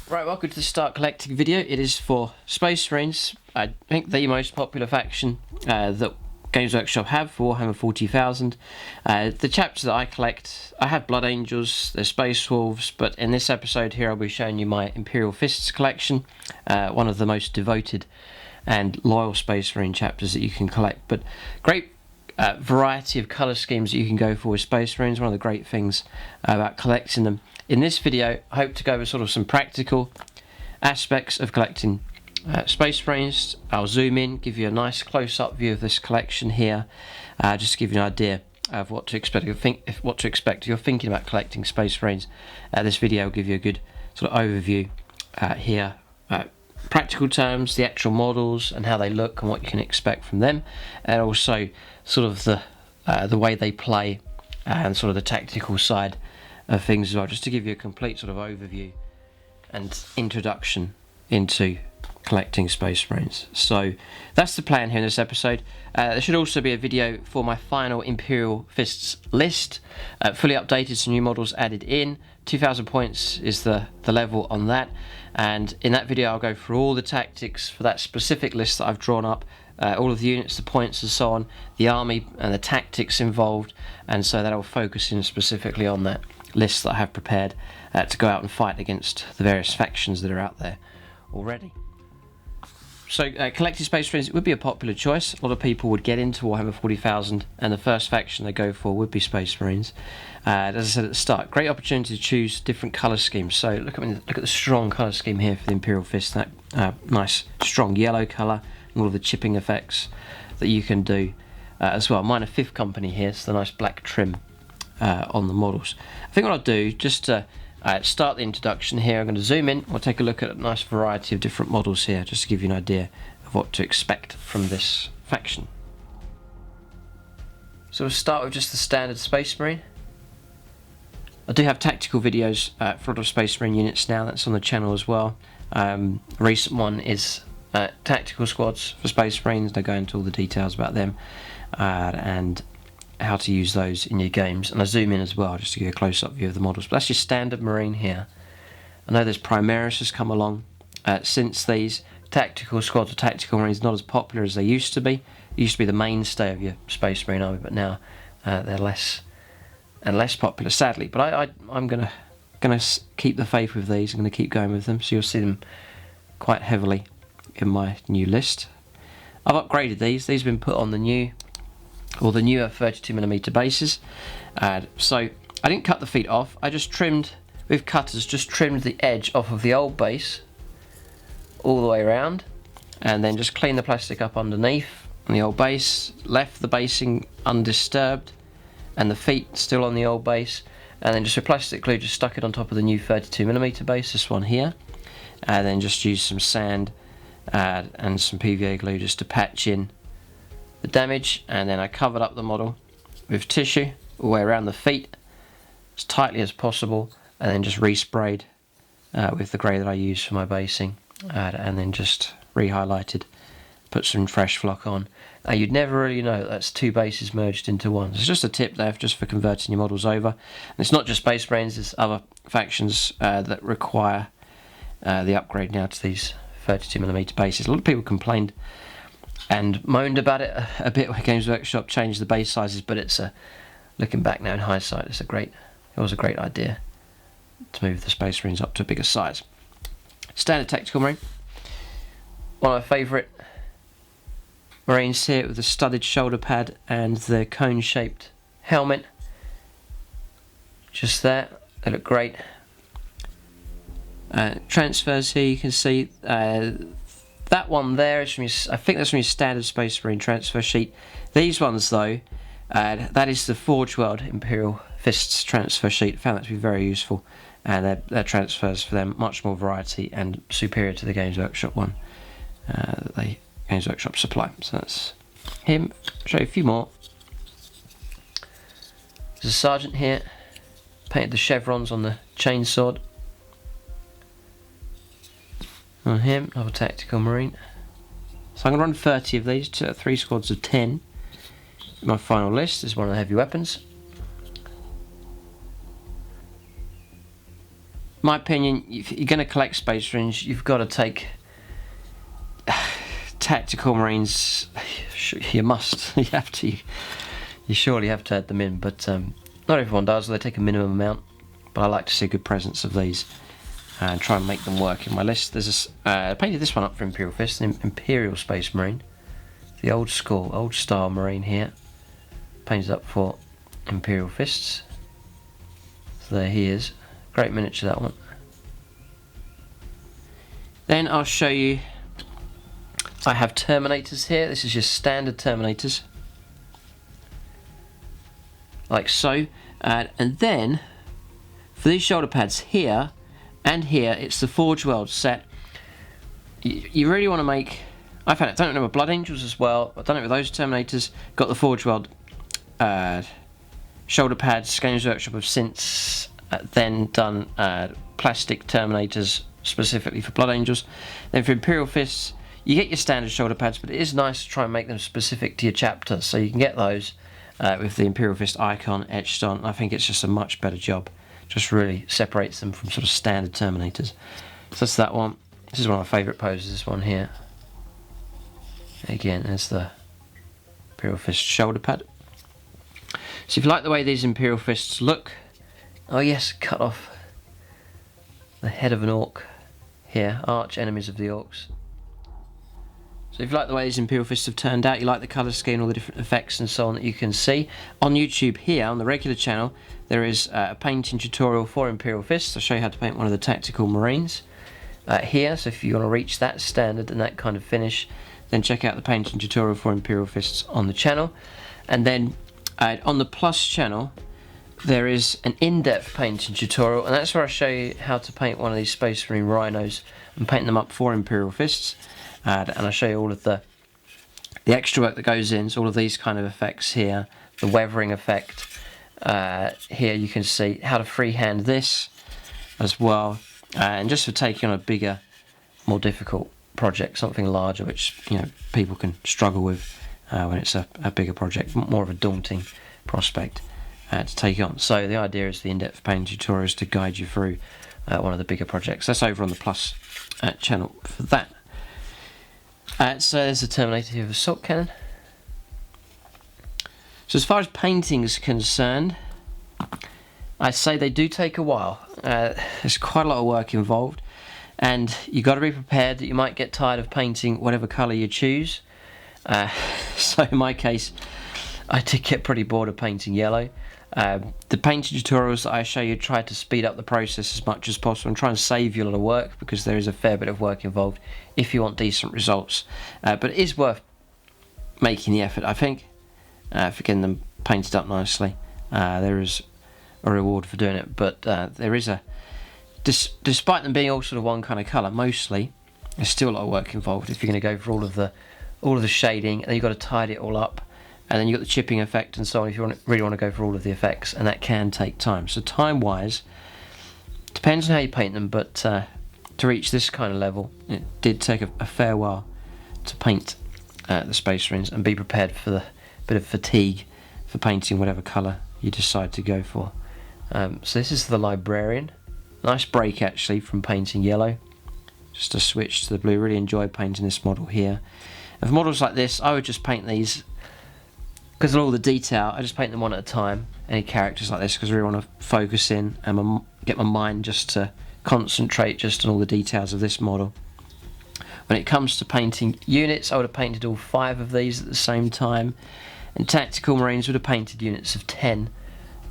Right, welcome to the Start Collecting video. It is for Space Marines, I think the most popular faction that Games Workshop have for Warhammer 40,000. The chapters that I collect, I have Blood Angels, there's Space Wolves, but in this episode here I'll be showing you my Imperial Fists collection, one of the most devoted and loyal Space Marine chapters that you can collect. But great variety of colour schemes that you can go for with Space Marines, one of the great things about collecting them. In this video, I hope to go over sort of some practical aspects of collecting Space Marines. I'll zoom in, give you a nice close-up view of this collection here, just to give you an idea of what to expect. If you're thinking about collecting Space Marines, this video will give you a good sort of overview here. Practical terms, the actual models and how they look and what you can expect from them, and also sort of the way they play and sort of the tactical side of things as well, just to give you a complete sort of overview and introduction into collecting Space Marines. So that's the plan here in this episode. There should also be a video for my final Imperial Fists list, fully updated, some new models added in. 2,000 points is the level on that, and in that video I'll go through all the tactics for that specific list that I've drawn up, all of the units, the points and so on, the army and the tactics involved, and so that I'll focus in specifically on that list that I have prepared to go out and fight against the various factions that are out there already. So collecting Space Marines, it would be a popular choice. A lot of people would get into Warhammer 40,000 and the first faction they go for would be Space Marines. As I said at the start, great opportunity to choose different colour schemes. So look at the strong colour scheme here for the Imperial Fist, that nice strong yellow colour and all of the chipping effects that you can do as well. Mine are 5th company here, so the nice black trim on the models. I think what I'll do, just to start the introduction here, I'm going to zoom in. We'll take a look at a nice variety of different models here, just to give you an idea of what to expect from this faction. So we'll start with just the standard Space Marine. I do have tactical videos for a lot of Space Marine units now, that's on the channel as well. A recent one is tactical squads for Space Marines. They go into all the details about them and how to use those in your games, and I zoom in as well just to give you a close-up view of the models. But that's your standard Marine here. I know there's Primaris has come along since these tactical squads or tactical Marines not as popular as they used to be. It used to be the mainstay of your Space Marine army, but now they're less and less popular, sadly. But I'm gonna keep the faith with these. I'm gonna keep going with them, so you'll see them quite heavily in my new list. I've upgraded these. These have been put on the newer 32mm bases. So I didn't cut the feet off, I just trimmed with cutters, just trimmed the edge off of the old base all the way around, and then just cleaned the plastic up underneath on the old base, left the basing undisturbed and the feet still on the old base, and then just with plastic glue just stuck it on top of the new 32mm base, this one here, and then just used some sand and some PVA glue just to patch in the damage, and then I covered up the model with tissue all the way around the feet as tightly as possible, and then just resprayed with the grey that I used for my basing, and then just re-highlighted, put some fresh flock on. You'd never really know that's two bases merged into one. It's just a tip there just for converting your models over. And it's not just Space Marines, there's other factions that require the upgrade now to these 32mm bases. A lot of people complained and moaned about it a bit when Games Workshop changed the base sizes, but it's looking back now in hindsight, it was a great idea to move the Space Marines up to a bigger size. Standard tactical Marine, one of my favourite Marines here, with the studded shoulder pad and the cone-shaped helmet. Just there, they look great. Transfers here, you can see that one there is from your, I think that's from your standard Space Marine transfer sheet. These ones though, that is the Forge World Imperial Fists transfer sheet. I found that to be very useful, and their transfers for them much more variety and superior to the Games Workshop one that Games Workshop supply. So that's him. I'll show you a few more. There's a sergeant here, painted the chevrons on the chainsword. On him, another tactical Marine. So I'm going to run 30 of these, 3 squads of 10. My final list is one of the heavy weapons. my opinion, if you're going to collect Space Marines, you've got to take Tactical Marines. You must. You have to. You surely have to add them in, but not everyone does. They take a minimum amount, but I like to see a good presence of these and try and make them work in my list. There's I painted this one up for Imperial Fists, an Imperial Space Marine, the old school, old style Marine here. Painted up for Imperial Fists. So there he is. Great miniature, that one. Then I'll show you, I have Terminators here. This is just standard Terminators, like so. And then for these shoulder pads here and here, it's the Forge World set. You really want to make, I've had it done with Blood Angels as well. I've done it with those Terminators. Got the Forge World shoulder pads. Games Workshop have since then done plastic Terminators specifically for Blood Angels. Then for Imperial Fists, you get your standard shoulder pads, but it is nice to try and make them specific to your chapter, so you can get those with the Imperial Fist icon etched on. I think it's just a much better job. Just really separates them from sort of standard Terminators. So that's that one. This is one of my favourite poses, this one here. Again, there's the Imperial Fist shoulder pad. So if you like the way these Imperial Fists look, oh yes, cut off the head of an orc here, arch enemies of the orcs. So if you like the way these Imperial Fists have turned out, you like the colour scheme, all the different effects and so on that you can see. On YouTube here, on the regular channel, there is a painting tutorial for Imperial Fists. I'll show you how to paint one of the Tactical Marines here, so if you want to reach that standard and that kind of finish, then check out the painting tutorial for Imperial Fists on the channel. And then on the Plus channel, there is an in-depth painting tutorial, and that's where I show you how to paint one of these Space Marine Rhinos and paint them up for Imperial Fists. And I'll show you all of the extra work that goes in, so all of these kind of effects here, the weathering effect. Here you can see how to freehand this as well, and just for taking on a bigger, more difficult project, something larger, which people can struggle with when it's a bigger project, more of a daunting prospect to take on. So the idea is the in-depth painting tutorials to guide you through one of the bigger projects. That's over on the Plus channel for that. So there's the Terminator here with Assault Cannon. So as far as painting is concerned, I say they do take a while. There's quite a lot of work involved, and you've got to be prepared that you might get tired of painting whatever colour you choose. So in my case, I did get pretty bored of painting yellow. The painting tutorials that I show you try to speed up the process as much as possible and try and save you a lot of work, because there is a fair bit of work involved if you want decent results. But it is worth making the effort, I think, for getting them painted up nicely. There is a reward for doing it, but there is a, despite them being all sort of one kind of colour, mostly, there's still a lot of work involved if you're going to go for all of the shading, and then you've got to tidy it all up. And then you've got the chipping effect and so on if you really want to go for all of the effects, and that can take time. So time-wise, depends on how you paint them, but to reach this kind of level, it did take a fair while to paint the Space Marines, and be prepared for the bit of fatigue for painting whatever colour you decide to go for. So this is the Librarian. Nice break actually from painting yellow. Just a switch to the blue. Really enjoyed painting this model here. And for models like this, I would just paint these, because of all the detail, I just paint them one at a time. Any characters like this, because I really want to focus in and get my mind just to concentrate just on all the details of this model. When it comes to painting units, I would have painted all 5 of these at the same time, and Tactical Marines would have painted units of 10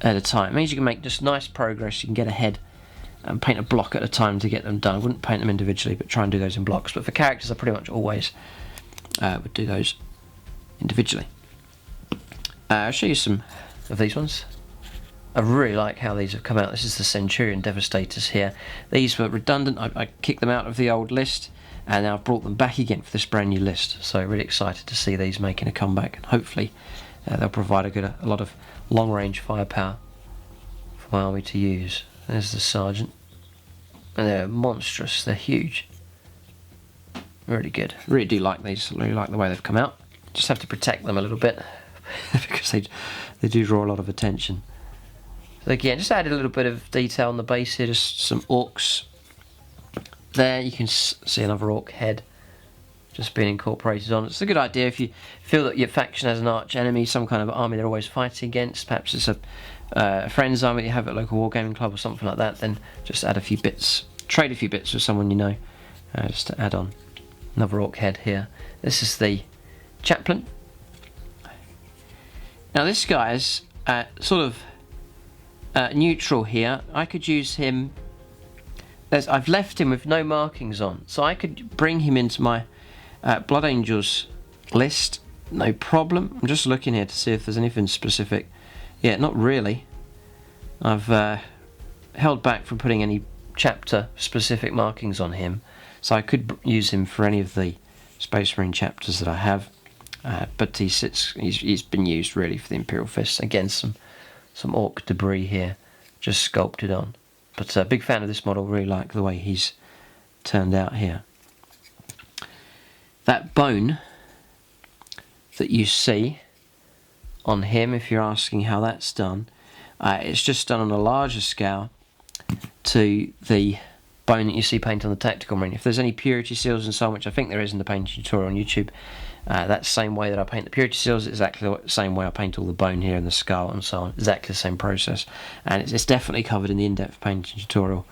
at a time. It means you can make just nice progress, you can get ahead and paint a block at a time to get them done. I wouldn't paint them individually, but try and do those in blocks. But for characters, I pretty much always would do those individually. I'll show you some of these ones. I really like how these have come out. This is the Centurion Devastators here. These were redundant. I kicked them out of the old list, and now I've brought them back again for this brand new list. So really excited to see these making a comeback, and hopefully they'll provide a lot of long range firepower for my army to use. There's the Sergeant, and they're monstrous. They're huge. Really good. Really do like these. Really like the way they've come out. Just have to protect them a little bit because they do draw a lot of attention. So So again, just added a little bit of detail on the base here, just some orcs. There you can see another orc head just being incorporated on. It's a good idea if you feel that your faction has an arch enemy, some kind of army they're always fighting against. Perhaps it's a friend's army that you have at a local wargaming club or something like that. Then just add a few bits, trade a few bits with someone you know, just to add on. Another orc head here. This is the Chaplain. Now this guy is sort of neutral here. I could use him. I've left him with no markings on, so I could bring him into my Blood Angels list, no problem. I'm just looking here to see if there's anything specific. Yeah, not really. I've held back from putting any chapter specific markings on him, so I could use him for any of the Space Marine chapters that I have. But he's been used really for the Imperial Fists. Again, some orc debris here, just sculpted on. But a big fan of this model, really like the way he's turned out here. That bone that you see on him, if you're asking how that's done, it's just done on a larger scale to the bone that you see painted on the Tactical Marine. If there's any purity seals and so on, which I think there is in the painting tutorial on YouTube, that same way that I paint the purity seals, exactly the same way I paint all the bone here and the skull and so on, exactly the same process. And it's definitely covered in the in-depth painting tutorial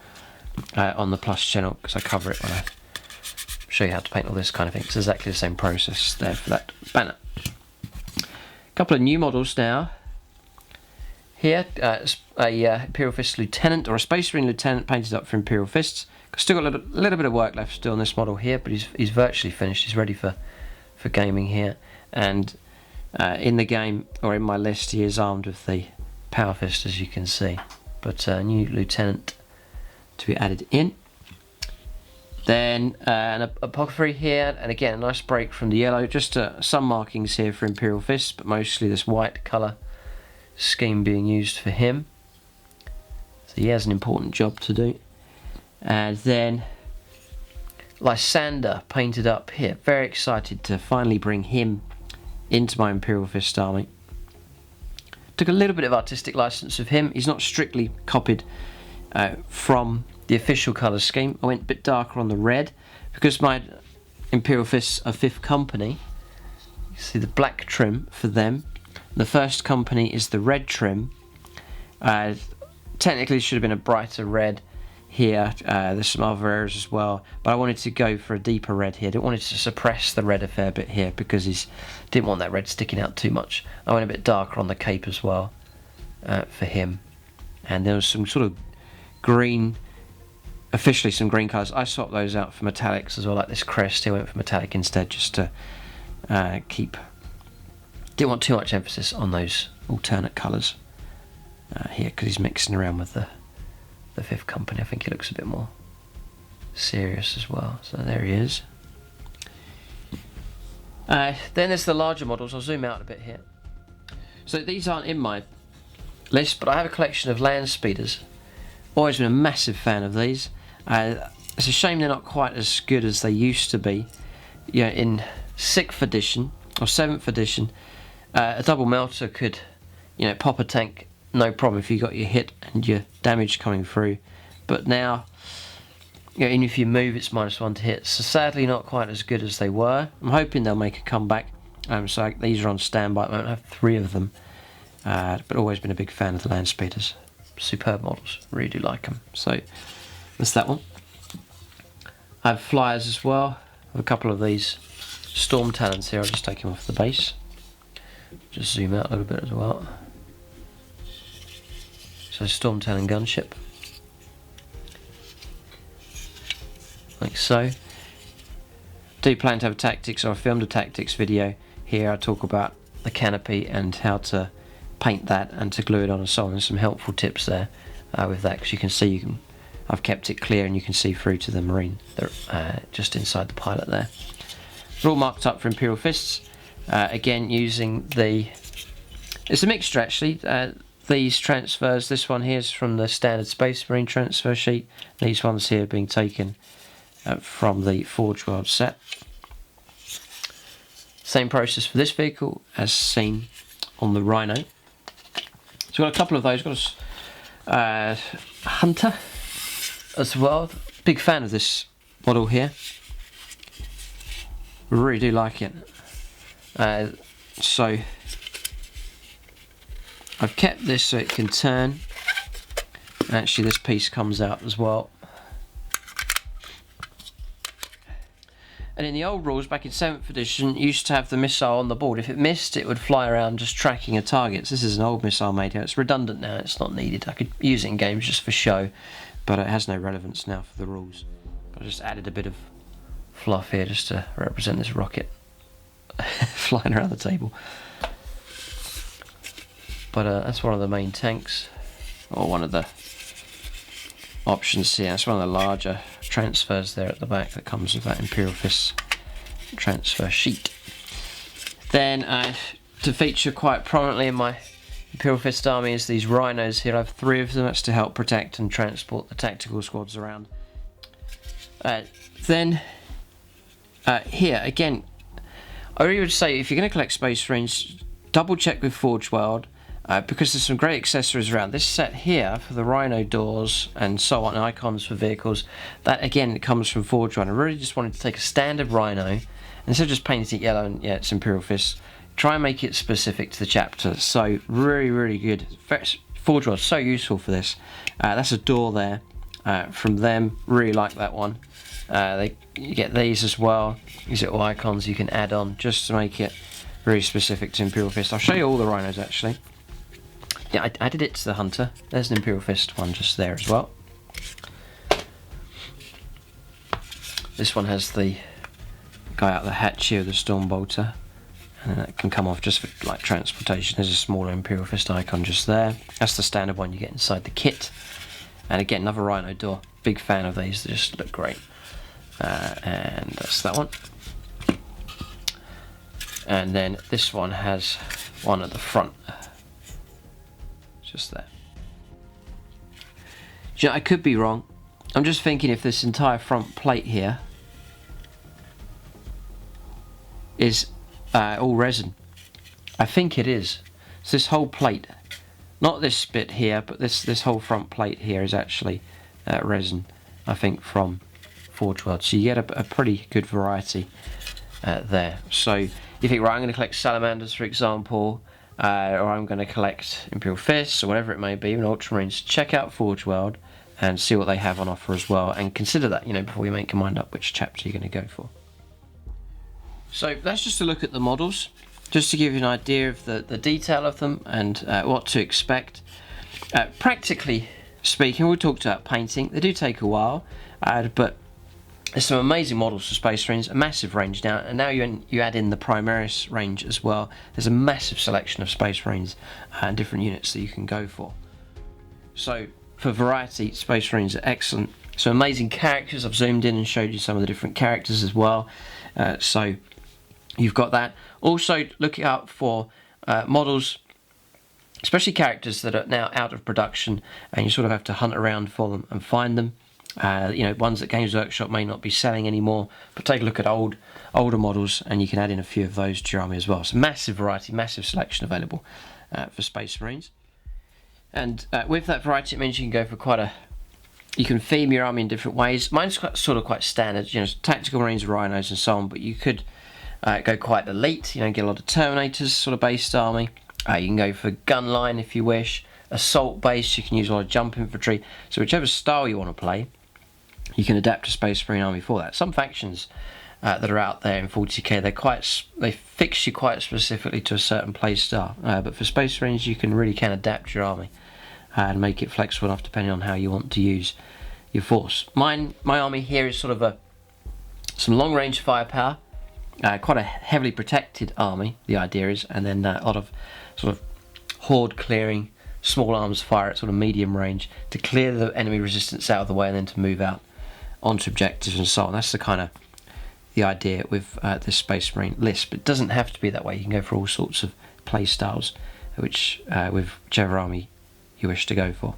on the Plus channel, because I cover it when I show you how to paint all this kind of thing. It's exactly the same process there for that banner. A couple of new models now. Here, a Imperial Fist Lieutenant, or a Space Marine Lieutenant painted up for Imperial Fists. Still got a little bit of work left still on this model here, but he's virtually finished. He's ready for gaming here. And in the game, or in my list, he is armed with the Power Fist, as you can see. But a new Lieutenant to be added in. Then an Apothecary here, and again a nice break from the yellow. Just some markings here for Imperial Fists, but mostly this white colour scheme being used for him. So he has an important job to do. And then Lysander painted up here. Very excited to finally bring him into my Imperial Fist army. Took a little bit of artistic license of him. He's not strictly copied from the official colour scheme. I went a bit darker on the red because my Imperial Fists are 5th Company. You see the black trim for them. The 1st Company is the red trim. Technically it should have been a brighter red here. There's some other areas as well, but I wanted to go for a deeper red here. I didn't want to suppress the red a fair bit here because he didn't want that red sticking out too much. I went a bit darker on the cape as well for him. And there was some sort of green, officially some green colours. I swapped those out for metallics as well, like this crest here. I went for metallic instead, just to didn't want too much emphasis on those alternate colours here, because he's mixing around with the 5th Company. I think he looks a bit more serious as well. So there he is. Then there's the larger models. I'll zoom out a bit here. So these aren't in my list, but I have a collection of land speeders. Always been a massive fan of these. It's a shame they're not quite as good as they used to be. Yeah, in 6th edition or 7th edition, a double melter could, pop a tank no problem if you got your hit and your damage coming through. But now, even if you move, it's -1 to hit. So sadly, not quite as good as they were. I'm hoping they'll make a comeback. So these are on standby. I won't have 3 of them. But always been a big fan of the land speeders. Superb models, really do like them. So that's that one. I have flyers as well. I have a couple of these Storm Talons here. I'll just take them off the base. Just zoom out a little bit as well. So Storm Talon gunship, like so. Do plan to have tactics, or I filmed a tactics video here. I talk about the canopy and how to paint that and to glue it on and so on, and some helpful tips there with that, because you can see I've kept it clear and you can see through to the Marine. They're just inside the pilot there. They're all marked up for Imperial Fists. Again, using it's a mixture actually. These transfers, this one here is from the standard Space Marine transfer sheet. These ones here being taken from the Forge World set. Same process for this vehicle as seen on the Rhino. So we've got a couple of those. Got Hunter as well. Big fan of this model here. Really do like it. So I've kept this so it can turn. Actually, this piece comes out as well. And in the old rules, back in 7th edition, you used to have the missile on the board. If it missed, it would fly around just tracking a target. So this is an old missile made here. It's redundant now, it's not needed. I could use it in games just for show, but it has no relevance now for the rules. I just added a bit of fluff here just to represent this rocket flying around the table. But that's one of the main tanks, or one of the options here. That's one of the larger transfers there at the back that comes with that Imperial Fists transfer sheet. Then to feature quite prominently in my Imperial Fist army is these rhinos here. I have 3 of them. That's to help protect and transport the tactical squads around. Then here again, I really would say if you're going to collect Space Marines, double check with Forge World. Because there's some great accessories around. This set here for the Rhino doors and so on, icons for vehicles, that again it comes from Forge World. I really just wanted to take a standard Rhino, and instead of just painting it yellow and yeah, it's Imperial Fists, try and make it specific to the chapter. So really, really good. Forge World so useful for this. That's a door there from them. Really like that one. You get these as well. These little icons you can add on just to make it very specific to Imperial Fist. I'll show you all the Rhinos actually. Yeah, I added it to the Hunter. There's an Imperial Fist one just there as well. This one has the guy out the hatch here, the Storm Bolter, and then that can come off just for like transportation. There's a smaller Imperial Fist icon just there. That's the standard one you get inside the kit. And again, another Rhino door. Big fan of these, they just look great. And that's that one. And then this one has one at the front. Just there. You know, I could be wrong. I'm just thinking if this entire front plate here is all resin. I think it is. So this whole plate, not this bit here, but this whole front plate here is actually resin, I think, from Forge World. So you get a pretty good variety there. So you think, right, I'm going to collect salamanders, for example, or I'm going to collect Imperial Fists, or whatever it may be, even Ultramarines. Check out Forge World and see what they have on offer as well, and consider that, you know, before you make your mind up which chapter you're going to go for. So that's just a look at the models, just to give you an idea of the detail of them and what to expect. Practically speaking, we talked about painting. They do take a while, but there's some amazing models for Space Marines, a massive range now, and now you add in the Primaris range as well. There's a massive selection of Space Marines and different units that you can go for. So for variety, Space Marines are excellent. Some amazing characters. I've zoomed in and showed you some of the different characters as well. So you've got that. Also look out for models, especially characters that are now out of production, and you sort of have to hunt around for them and find them. You know, ones that Games Workshop may not be selling anymore, but take a look at older models and you can add in a few of those to your army as well. So massive variety, massive selection available for Space Marines. And with that variety, it means you can go for you can theme your army in different ways. Mine's quite standard, you know, tactical Marines, Rhinos and so on, but you could go quite elite, you know, get a lot of Terminators sort of based army. You can go for gun line if you wish, assault base, you can use a lot of jump infantry. So whichever style you want to play, you can adapt a Space Marine army for that. Some factions that are out there in 40k, they fix you quite specifically to a certain play style. But for Space Marines, you can adapt your army and make it flexible enough depending on how you want to use your force. My army here is sort of some long range firepower, quite a heavily protected army, the idea is, and then a lot of sort of horde clearing, small arms fire at sort of medium range to clear the enemy resistance out of the way and then to move out onto objectives and so on. That's the idea with this Space Marine list, but it doesn't have to be that way. You can go for all sorts of play styles, with whichever army you wish to go for.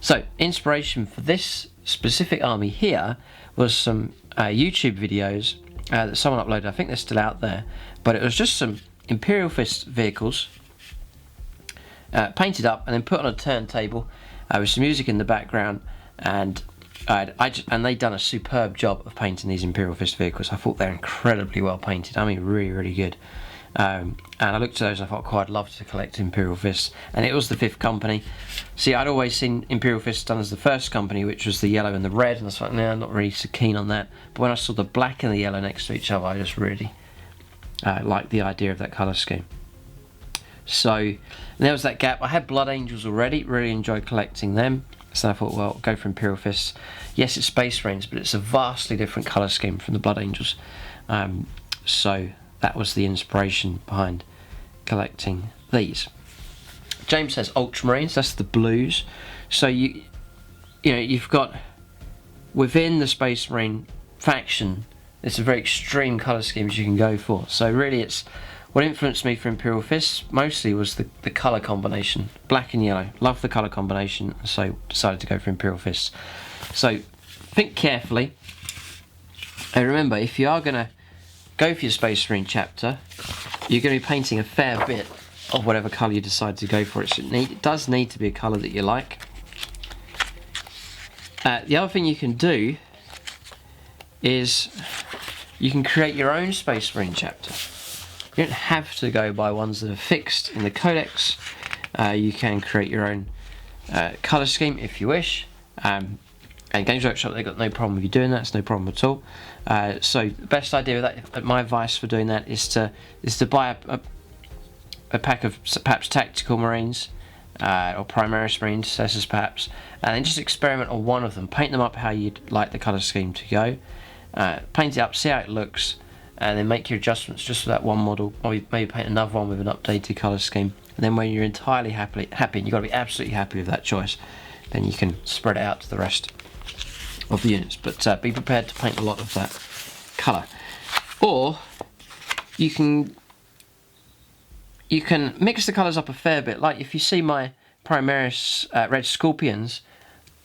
So inspiration for this specific army here was some YouTube videos that someone uploaded. I think they're still out there, but it was just some Imperial Fist vehicles painted up and then put on a turntable with some music in the background, and and they'd done a superb job of painting these Imperial Fist vehicles. I thought they're incredibly well painted. I mean, really, really good. And I looked at those and I thought, quite, I'd love to collect Imperial Fists. And it was the 5th company. See, I'd always seen Imperial Fists done as the 1st company, which was the yellow and the red, and I was like, nah, I'm not really so keen on that. But when I saw the black and the yellow next to each other, I just really liked the idea of that colour scheme. So there was that gap. I had Blood Angels already, really enjoyed collecting them. So I thought, well, I'll go for Imperial Fists. Yes, it's Space Marines, but it's a vastly different colour scheme from the Blood Angels. So that was the inspiration behind collecting these. James says Ultramarines, that's the blues. So you've got within the Space Marine faction, there's a very extreme colour schemes you can go for. So really, it's what influenced me for Imperial Fists mostly was the colour combination, black and yellow. Love the colour combination, so decided to go for Imperial Fists. So think carefully, and remember, if you are going to go for your Space Marine chapter, you're going to be painting a fair bit of whatever colour you decide to go for. It does need to be a colour that you like. The other thing you can do is you can create your own Space Marine chapter. You don't have to go by ones that are fixed in the codex. You can create your own colour scheme if you wish. And Games Workshop, they've got no problem with you doing that. It's no problem at all. So the best idea of that, my advice for doing that, is to buy a pack of perhaps Tactical Marines or Primaris Marines, SS perhaps, and then just experiment on one of them. Paint them up how you'd like the colour scheme to go. Paint it up, see how it looks, and then make your adjustments just for that one model, or maybe paint another one with an updated colour scheme. And then when you're entirely happy, and you've got to be absolutely happy with that choice, then you can spread it out to the rest of the units. But be prepared to paint a lot of that colour. Or you can mix the colours up a fair bit. Like if you see my Primaris Red Scorpions,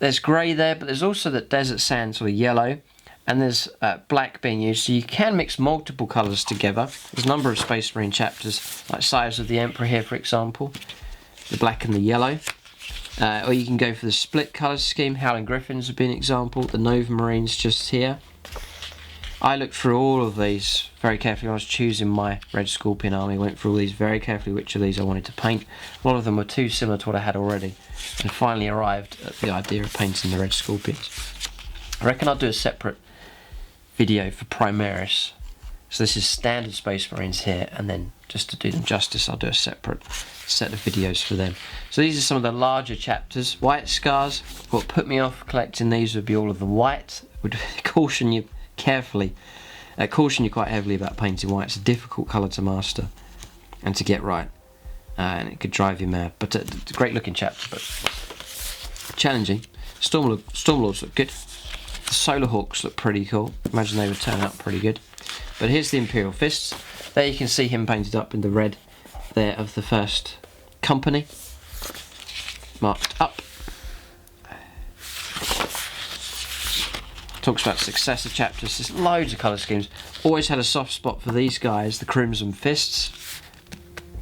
there's grey there, but there's also that Desert Sand sort of yellow, and there's black being used, so you can mix multiple colours together. There's a number of Space Marine chapters, like Sires of the Emperor here, for example, the black and the yellow. Or you can go for the split colour scheme. Howling Griffins would be an example. The Nova Marines just here. I looked through all of these very carefully when I was choosing my Red Scorpion army. Went through all these very carefully, which of these I wanted to paint. A lot of them were too similar to what I had already, and finally arrived at the idea of painting the Red Scorpions. I reckon I'll do a separate video for Primaris. So this is standard Space Marines here, and then just to do them justice, I'll do a separate set of videos for them. So these are some of the larger chapters. White Scars, what put me off collecting these would be all of the white. Would caution you carefully, caution you quite heavily about painting white. It's a difficult colour to master and to get right, and it could drive you mad. But it's a great looking chapter, but challenging. Stormlords look good. The Solar Hawks look pretty cool. Imagine they would turn out pretty good. But here's the Imperial Fists. There you can see him painted up in the red there of the 1st company, marked up. Talks about successive chapters. There's loads of colour schemes. Always had a soft spot for these guys, the Crimson Fists.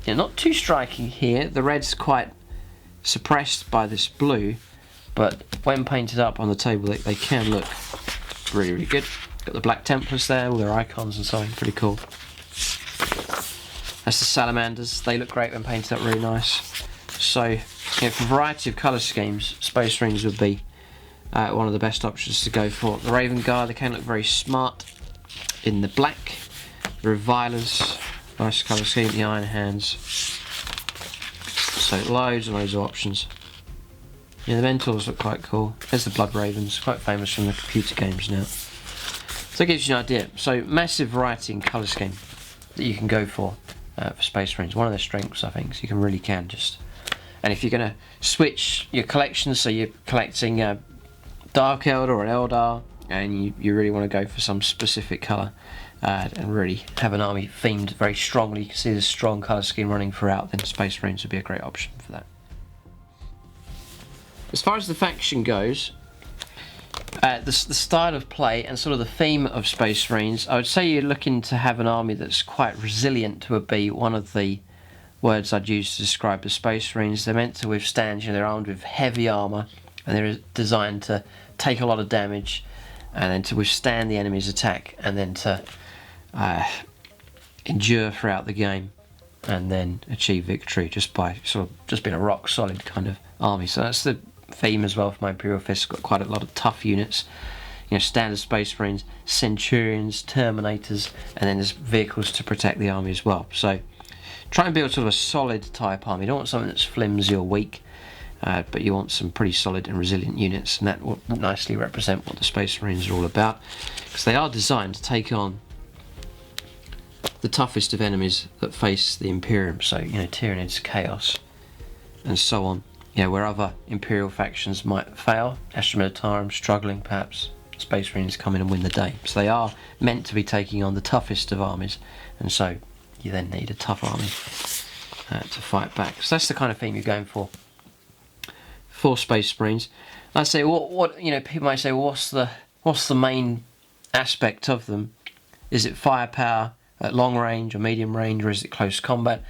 Yeah, not too striking here. The red's quite suppressed by this blue, but when painted up on the table, they can look really, really good. Got the Black Templars there, all their icons and so on, pretty cool. That's the Salamanders. They look great when painted up, really nice. So, for a variety of colour schemes, Space Marines would be one of the best options to go for. The Raven Guard, they can look very smart in the black. The Revilers, nice colour scheme. The Iron Hands. So loads and loads of options. Yeah, the Mentors look quite cool. There's the Blood Ravens, quite famous from the computer games now. So it gives you an idea. So massive variety in colour scheme that you can go for Space Marines. One of their strengths, I think, so you really can just. And if you're going to switch your collection, so you're collecting Dark Eldar or an Eldar, and you really want to go for some specific colour and really have an army themed very strongly, you can see the strong colour scheme running throughout, then Space Marines would be a great option for that. As far as the faction goes, the style of play and sort of the theme of Space Marines, I would say you're looking to have an army that's quite resilient to be one of the words I'd use to describe the Space Marines. They're meant to withstand, they're armed with heavy armour, and they're designed to take a lot of damage, and then to withstand the enemy's attack, and then to endure throughout the game, and then achieve victory just by just being a rock solid kind of army. So that's the theme as well for my Imperial Fists. Got quite a lot of tough units, standard Space Marines, Centurions, Terminators, and then there's vehicles to protect the army as well. So try and build sort of a solid type army. You don't want something that's flimsy or weak, but you want some pretty solid and resilient units, and that will nicely represent what the Space Marines are all about, because they are designed to take on the toughest of enemies that face the Imperium. So Tyranids, Chaos, and so on. Where other Imperial factions might fail, Astra Militarum struggling perhaps, Space Marines come in and win the day. So they are meant to be taking on the toughest of armies, and so you then need a tough army to fight back. So that's the kind of theme you're going for Space Marines. I'd say what people might say, well, what's the main aspect of them? Is it firepower at long range or medium range, or is it close combat?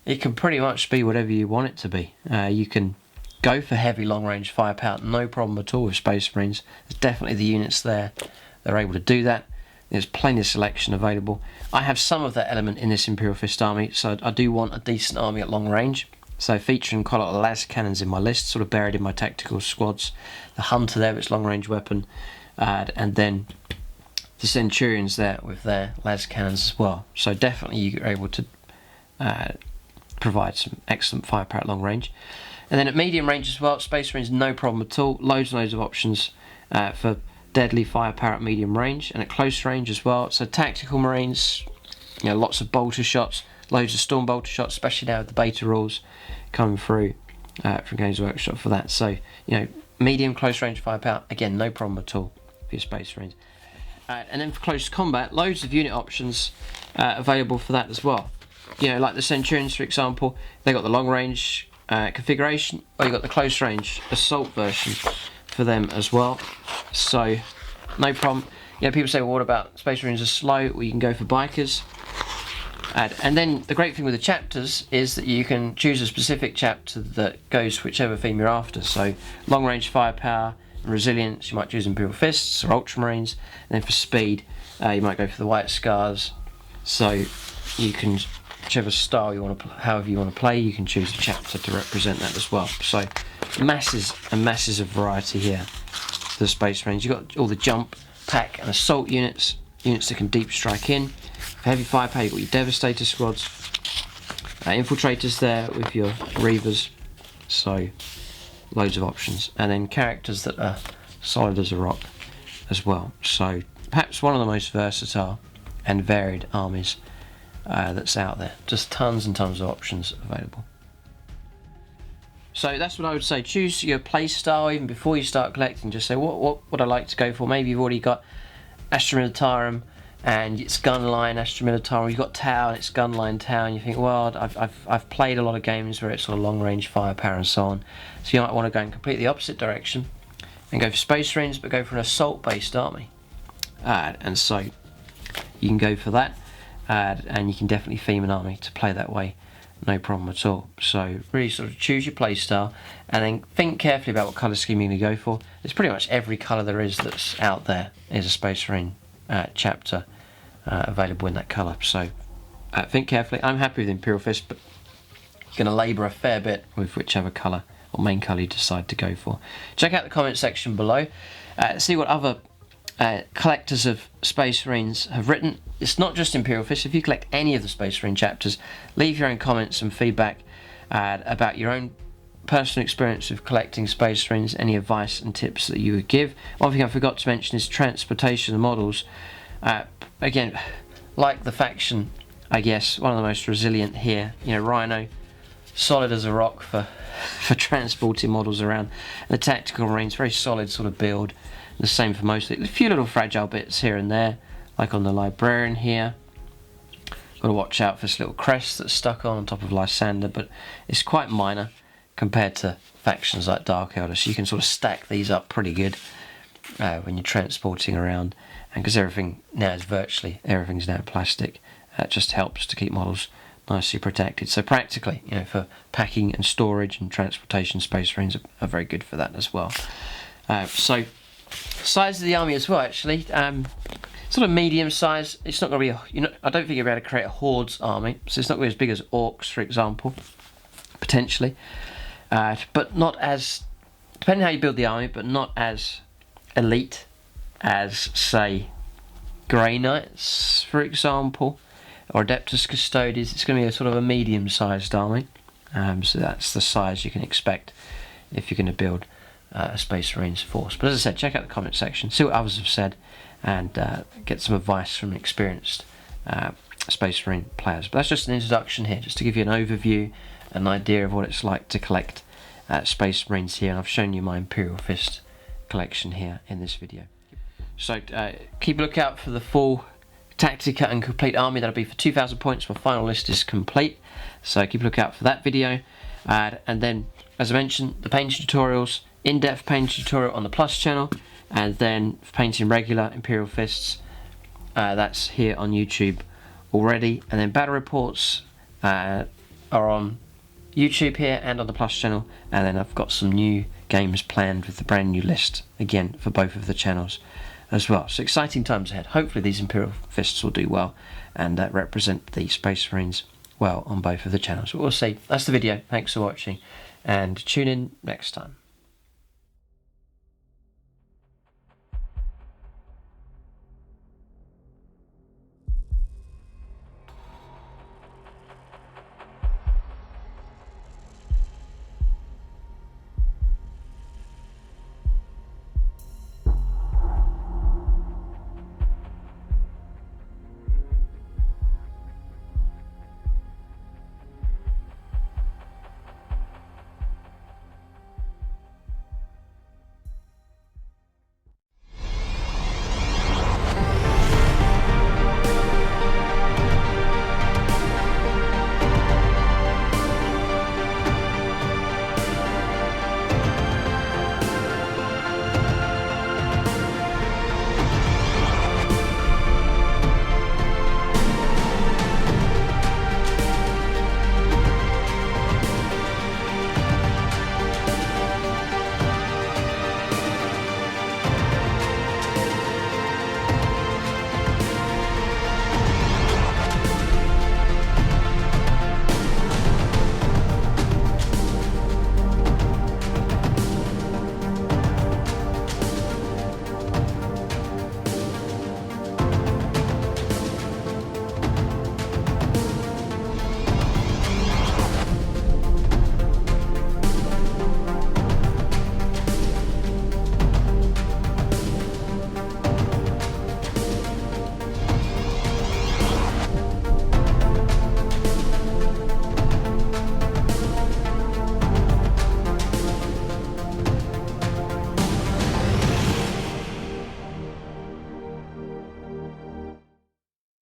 It can pretty much be whatever you want it to be. You can go for heavy long range firepower, no problem at all with Space Marines. There's definitely the units there that are able to do that. There's plenty of selection available. I have some of that element in this Imperial Fist army, so I do want a decent army at long range. So featuring quite a lot of las cannons in my list, sort of buried in my tactical squads. The Hunter there with its long range weapon, and then the Centurions there with their las cannons as well. So definitely you're able to provide some excellent firepower at long range. And then at medium range as well, Space Marines, no problem at all. Loads and loads of options for deadly firepower at medium range, and at close range as well. So tactical Marines, lots of bolter shots, loads of storm bolter shots, especially now with the beta rules coming through from Games Workshop for that. So medium close range firepower, again, no problem at all for your Space Marines. And then for close combat, loads of unit options available for that as well. Like the Centurions, for example, they got the long range configuration, or you got the close range assault version for them as well. So no problem. People say, well, what about Space Marines are slow? Well, you can go for bikers. And then the great thing with the chapters is that you can choose a specific chapter that goes whichever theme you're after. So long range firepower and resilience, you might choose Imperial Fists or Ultramarines. And then for speed, you might go for the White Scars. So you can, whichever style you want to, however you want to play, you can choose a chapter to represent that as well. So masses and masses of variety here for the Space Marines. You've got all the jump, pack and assault units that can deep strike in. For heavy firepower, you've got your Devastator squads, infiltrators there with your Reavers, so loads of options, and then characters that are solid as a rock as well. So perhaps one of the most versatile and varied armies that's out there. Just tons and tons of options available. So that's what I would say. Choose your play style even before you start collecting. Just say what would I like to go for. Maybe you've already got Astra Militarum and it's gunline Astra Militarum. You've got Tau and it's gunline Tau, and you think, well, I've played a lot of games where it's sort of long range firepower and so on. So you might want to go in completely the opposite direction and go for Space Marines, but go for an assault based army. And so you can go for that, and you can definitely theme an army to play that way, no problem at all. So really sort of choose your play style and then think carefully about what colour scheme you're going to go for. There's pretty much every colour there is that's out there is a Space Marine chapter available in that colour. So think carefully. I'm happy with Imperial Fist, but you're going to labour a fair bit with whichever colour or main colour you decide to go for. Check out the comment section below, see what other collectors of Space Marines have written. It's not just Imperial Fists. If you collect any of the Space Marine chapters, leave your own comments and feedback about your own personal experience of collecting Space Marines, any advice and tips that you would give. One thing I forgot to mention is transportation of models. Again, like the faction, I guess, one of the most resilient here. Rhino, solid as a rock for transporting models around. And the Tactical Marines, very solid sort of build. The same for most of it. A few little fragile bits here and there, like on the Librarian here. Got to watch out for this little crest that's stuck on top of Lysander, but it's quite minor compared to factions like Dark Elder. So you can sort of stack these up pretty good when you're transporting around. And because everything now is everything's now plastic, it just helps to keep models nicely protected. So practically, you know, for packing and storage and transportation, Space Marines are very good for that as well. So size of the army as well, actually, sort of medium size. It's not going to be, I don't think you'll be able to create a Hordes army, so it's not going to be as big as Orcs, for example, potentially, but not as, depending how you build the army, but not as elite as, say, Grey Knights, for example, or Adeptus Custodes. It's going to be a sort of a medium-sized army, so that's the size you can expect if you're going to build a Space Marines force. But as I said, check out the comment section, see what others have said, and get some advice from experienced Space Marine players. But that's just an introduction here, just to give you an overview, an idea of what it's like to collect Space Marines here, and I've shown you my Imperial Fist collection here in this video. So keep a lookout for the full Tactica and Complete army. That'll be for 2,000 points. My final list is complete, so keep a lookout for that video. And then, as I mentioned, the painting tutorials, in-depth painting tutorial on the Plus channel, and then for painting regular Imperial Fists, that's here on YouTube already. And then battle reports are on YouTube here and on the Plus channel, and then I've got some new games planned with the brand new list again for both of the channels as well. So exciting times ahead. Hopefully these Imperial Fists will do well and represent the Space Marines well on both of the channels. But we'll see. That's the video. Thanks for watching, and tune in next time.